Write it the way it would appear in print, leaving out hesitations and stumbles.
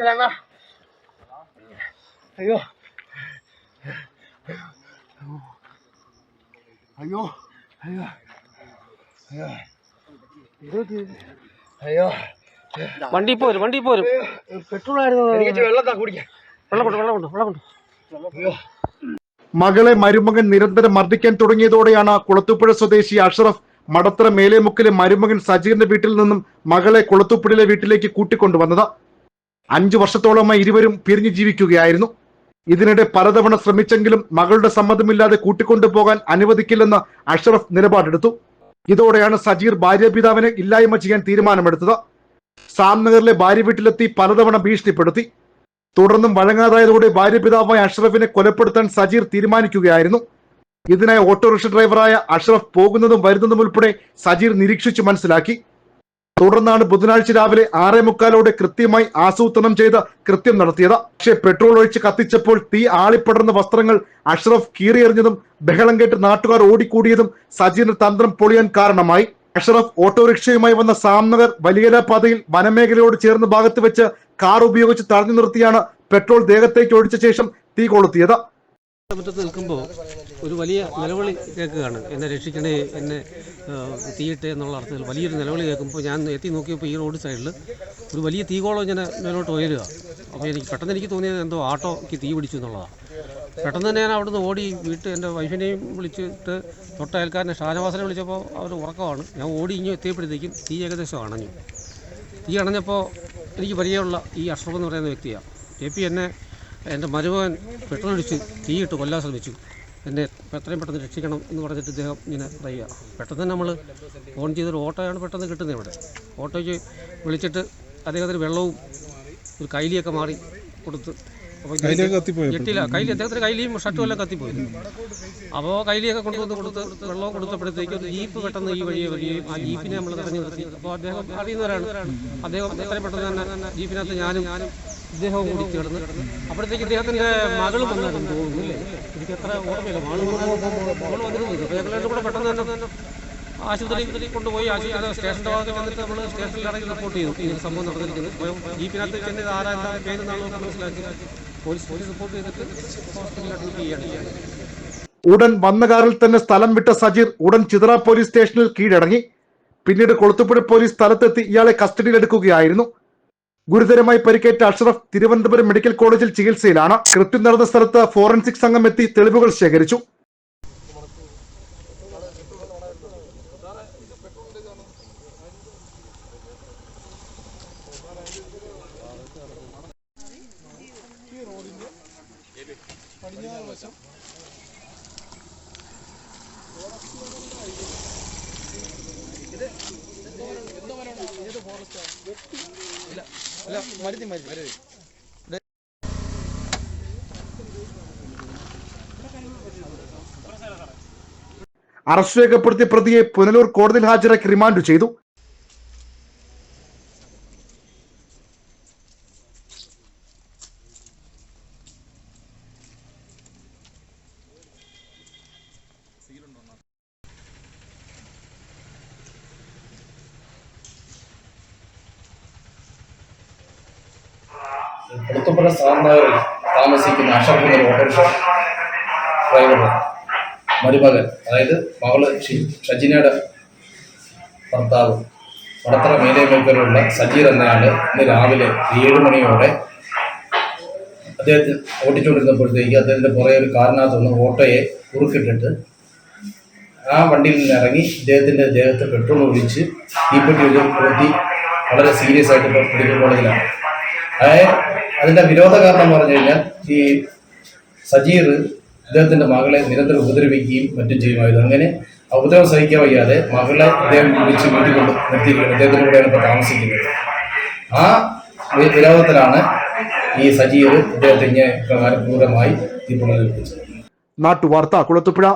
അയ്യോ അയ്യോ അയ്യോ അയ്യോ വണ്ടി പോരും പെട്രോൾ ആയിരുന്നു. വെള്ളം കുടിക്കാൻ വെള്ളം മകളെ മരുമകൻ നിരന്തരം മർദ്ദിക്കാൻ തുടങ്ങിയതോടെയാണ് കുളത്തൂപ്പുഴ സ്വദേശി അഷ്റഫ് മടത്തറ മേലേമുക്കിലെ മരുമകൻ സജീറിന്റെ വീട്ടിൽ നിന്നും മകളെ കുളത്തൂപ്പുഴയിലെ വീട്ടിലേക്ക് കൂട്ടിക്കൊണ്ടുവന്നത്. 5 വർഷത്തോളമായി ഇരുവരും പിരിഞ്ഞു ജീവിക്കുകയായിരുന്നു. ഇതിനിടെ പലതവണ ശ്രമിച്ചെങ്കിലും മകളുടെ സമ്മതമില്ലാതെ കൂട്ടിക്കൊണ്ടുപോകാൻ അനുവദിക്കില്ലെന്ന് അഷ്റഫ് നിലപാടെടുത്തു. ഇതോടെയാണ് സജീർ ഭാര്യാപിതാവിനെ ഇല്ലായ്മ ചെയ്യാൻ തീരുമാനമെടുത്തത്. സാംനഗറിലെ ഭാര്യ വീട്ടിലെത്തി പലതവണ ഭീഷണിപ്പെടുത്തി. തുടർന്നും വഴങ്ങാതായതോടെ ഭാര്യപിതാവായ അഷ്റഫിനെ കൊലപ്പെടുത്താൻ സജീർ തീരുമാനിക്കുകയായിരുന്നു. ഇതിനായി ഓട്ടോറിക്ഷ ഡ്രൈവറായ അഷ്റഫ് പോകുന്നതും വരുന്നതും ഉൾപ്പെടെ സജീർ നിരീക്ഷിച്ചു മനസ്സിലാക്കി. തുടർന്നാണ് ബുധനാഴ്ച രാവിലെ 6:45 കൃത്യമായി ആസൂത്രണം ചെയ്ത് കൃത്യം നടത്തിയത്. പക്ഷേ പെട്രോൾ ഒഴിച്ച് കത്തിച്ചപ്പോൾ തീ ആളിപ്പടർന്ന വസ്ത്രങ്ങൾ അഷ്റഫ് കീറിയെറിഞ്ഞതും ബഹളം കേട്ട് നാട്ടുകാർ ഓടിക്കൂടിയതും സജീറിന്റെ തന്ത്രം പൊളിയാൻ കാരണമായി. അഷ്റഫ് ഓട്ടോറിക്ഷയുമായി വന്ന സാംനഗർ വലിയല പാതയിൽ വനമേഖലയോട് ചേർന്ന ഭാഗത്ത് വെച്ച് കാർ ഉപയോഗിച്ച് തടഞ്ഞു നിർത്തിയാണ് പെട്രോൾ ദേഹത്തേക്ക് ഒഴിച്ച ശേഷം തീ കൊളുത്തിയത്. മുറ്റത്ത് നിൽക്കുമ്പോൾ ഒരു വലിയ നിലവിളി കേൾക്കുകയാണ്, എന്നെ രക്ഷിക്കണേ, എന്നെ തീയിട്ടെ എന്നുള്ള അർത്ഥത്തിൽ വലിയൊരു നിലവിളി കേൾക്കുമ്പോൾ ഞാൻ എത്തി നോക്കിയപ്പോൾ ഈ റോഡ് സൈഡിൽ ഒരു വലിയ തീകോളം ഇങ്ങനെ മേലോട്ട് ഉയരുക. അപ്പോൾ പെട്ടെന്ന് എനിക്ക് തോന്നിയത് എന്തോ ആട്ടോയ്ക്ക് തീ പിടിച്ചു എന്നുള്ളതാണ്. പെട്ടെന്ന് തന്നെ ഞാൻ അവിടുന്ന് ഓടി എൻ്റെ വൈഫിനെയും വിളിച്ചിട്ട് തൊട്ടയൽക്കാരനെ ഷാനവാസിനെ വിളിച്ചപ്പോൾ അവർ ഉറക്കമാണ്. ഞാൻ ഓടി ഇങ്ങ് എത്തിയപ്പോഴത്തേക്കും തീ ഏകദേശം അണഞ്ഞു. തീ അണഞ്ഞപ്പോൾ എനിക്ക് പരിചയമുള്ള ഈ അഷ്റഫ് എന്ന് പറയുന്ന വ്യക്തിയാണ്. എന്നെ എൻ്റെ മരുമകൻ പെട്രോൾ ഒഴിച്ച് തീയിട്ട് കൊല്ലാൻ ശ്രമിച്ചു, എന്നെ എത്രയും പെട്ടെന്ന് രക്ഷിക്കണം എന്ന് പറഞ്ഞിട്ട് ഇദ്ദേഹം ഇങ്ങനെ പറയുക. പെട്ടെന്ന് നമ്മൾ ഫോൺ ചെയ്തൊരു ഓട്ടോയാണ് പെട്ടെന്ന് കിട്ടുന്നത്. ഇവിടെ ഓട്ടോയ്ക്ക് വിളിച്ചിട്ട് അദ്ദേഹത്തിന് വെള്ളവും ഒരു കൈലിയൊക്കെ മാറി കൊടുത്ത്. അപ്പോൾ ഞെട്ടില്ല, അദ്ദേഹത്തിന് കൈലിയും ഷർട്ടും എല്ലാം കത്തിപ്പോയിരുന്നു. അപ്പോൾ കൈലിയൊക്കെ കൊണ്ടുവന്ന് കൊടുത്ത് വെള്ളവും കൊടുത്തപ്പോഴത്തേക്കും ഒരു ജീപ്പ് പെട്ടെന്ന് ഈ വഴിയെ വരികയും ആ ജീപ്പിനെ നമ്മൾ തടഞ്ഞു നിർത്തി. അപ്പോൾ അദ്ദേഹം അറിയുന്നവരാണ്. അദ്ദേഹം എത്രയും പെട്ടെന്ന് തന്നെ ജീപ്പിനകത്ത് ഞാനും ഇദ്ദേഹവും കൂടി ചേർന്ന്. അപ്പോഴത്തേക്ക് ഇദ്ദേഹത്തിൻ്റെ മകളും വന്നാലും തോന്നുന്നില്ലേ, എനിക്ക് എത്ര ഓർമ്മയില്ല, മകൾ വന്നിരുന്നു. അപ്പോൾ ഞങ്ങളായിട്ട് കൂടെ പെട്ടെന്ന് തന്നെ ആശുപത്രി കൊണ്ടുപോയി. ആശുപത്രി സ്റ്റേഷൻ്റെ ഭാഗത്ത് വന്നിട്ട് നമ്മൾ സ്റ്റേഷനിൽ ഇറങ്ങി റിപ്പോർട്ട് ചെയ്തു ഈ സംഭവം നടന്നിരിക്കുന്നത്. ജീപ്പിനകത്ത് ചെന്ന് ആരാ പേര് നാളെ മനസ്സിലാക്കി പോലീസ് റിപ്പോർട്ട് ചെയ്തിട്ട് ഹോസ്പിറ്റലിൽ അഡ്മിറ്റ് ചെയ്യുകയാണ്. ഉടൻ വന്ന കാറിൽ തന്നെ സ്ഥലം വിട്ട സജീർ ഉടൻ ചിതറ പോലീസ് സ്റ്റേഷനിൽ കീഴടങ്ങി. പിന്നീട് കൊളുത്തുപുഴ പോലീസ് സ്ഥലത്തെത്തി ഇയാളെ കസ്റ്റഡിയിലെടുക്കുകയായിരുന്നു. ഗുരുതരമായി പരിക്കേറ്റ അഷ്റഫ് തിരുവനന്തപുരം മെഡിക്കൽ കോളേജിൽ ചികിത്സയിലാണ്. കൃത്യം നടന്ന സ്ഥലത്ത് ഫോറൻസിക് സംഘം എത്തി തെളിവുകൾ ശേഖരിച്ചു. അറസ്റ്റ് രേഖപ്പെടുത്തിയ പ്രതിയെ പുനലൂർ കോടതിയിൽ ഹാജരാക്കി റിമാൻഡ് ചെയ്തു. കുളത്തൂപ്പുഴ സാംനഗറിൽ താമസിക്കുന്ന അഷ്റഫ് എന്ന ഓട്ടോറിക്ഷ ഡ്രൈവറുടെ മരുമകൻ, അതായത് മകള് ഷജിനയുടെ ഭർത്താവ് മടത്തറ മേലേമേക്കലുള്ള സജീർ എന്നയാൾ ഇന്ന് രാവിലെ 7 മണിയോടെ അദ്ദേഹത്തിന് ഓടിച്ചുകൊണ്ടിരുന്നപ്പോഴത്തേക്ക് അദ്ദേഹത്തിൻ്റെ പുറകെ ഒരു കാറിനകത്ത് നിന്ന് ഓട്ടോയെ കുറുക്കിട്ടിട്ട് ആ വണ്ടിയിൽ നിന്ന് ഇറങ്ങി ഇദ്ദേഹത്തിൻ്റെ ദേഹത്ത് പെട്രോൾ ഒഴിച്ച് തീപ്പെട്ടി കൊളുത്തി വളരെ സീരിയസ് ആയിട്ട് ഇപ്പോൾ മെഡിക്കൽ കോളേജിലാണ്. അതിൻ്റെ വിരോധ കാരണം എന്ന് പറഞ്ഞു കഴിഞ്ഞാൽ ഈ സജീർ ഇദ്ദേഹത്തിൻ്റെ മകളെ നിരന്തരം ഉപദ്രവിക്കുകയും മറ്റും ചെയ്യുമായിരുന്നു. അങ്ങനെ ഉപദ്രവം സഹിക്കാൻ വയ്യാതെ മകളെ ഇദ്ദേഹം വിളിച്ച് വീട്ടിൽ കൊണ്ട് നിർത്തിയിരിക്കുന്നത്. ഇദ്ദേഹത്തിൻ്റെ കൂടെയാണ് ഇപ്പോൾ താമസിക്കുന്നത്. ആ വിരോധത്തിലാണ് ഈ സജീർ ഇദ്ദേഹത്തെ ഇങ്ങനെ ക്രൂരമായി തീപ്പൊള്ളലേൽപ്പിച്ചത്. നാട്ടുവാർത്ത കുളത്തൂപ്പുഴ.